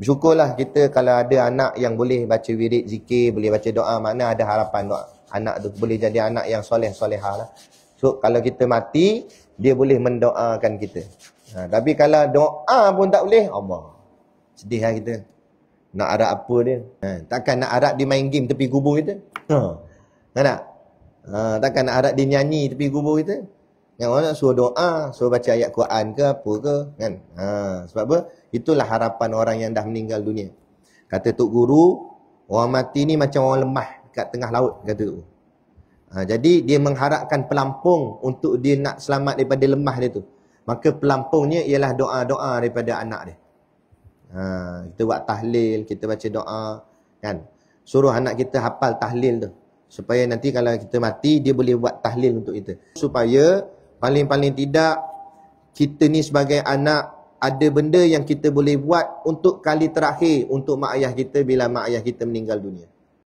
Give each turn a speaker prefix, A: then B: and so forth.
A: Bersyukurlah kita kalau ada anak yang boleh baca wirid zikir, boleh baca doa, mana ada harapan doa. Anak tu boleh jadi anak yang soleh-solehah lah. So kalau kita mati, dia boleh mendoakan kita. Tapi kalau doa pun tak boleh, Allah, sedih lah kita. Nak harap apa dia? Takkan nak harap dia main game tepi kubur kita? Tak? Takkan nak harap dia nyanyi tepi kubur kita? Yang orang nak suruh doa, suruh baca ayat Quran ke apa ke, kan? Sebab apa? Itulah harapan orang yang dah meninggal dunia. Kata Tok Guru, orang mati ni macam orang lemah kat tengah laut, kata Tok Guru. Jadi dia mengharapkan pelampung untuk dia nak selamat daripada lemah dia tu. Maka pelampungnya ialah doa-doa daripada anak dia. Kita buat tahlil, kita baca doa, kan? Suruh anak kita hafal tahlil tu, supaya nanti kalau kita mati, dia boleh buat tahlil untuk kita. Supaya paling-paling tidak, kita ni sebagai anak, ada benda yang kita boleh buat untuk kali terakhir untuk mak ayah kita bila mak ayah kita meninggal dunia.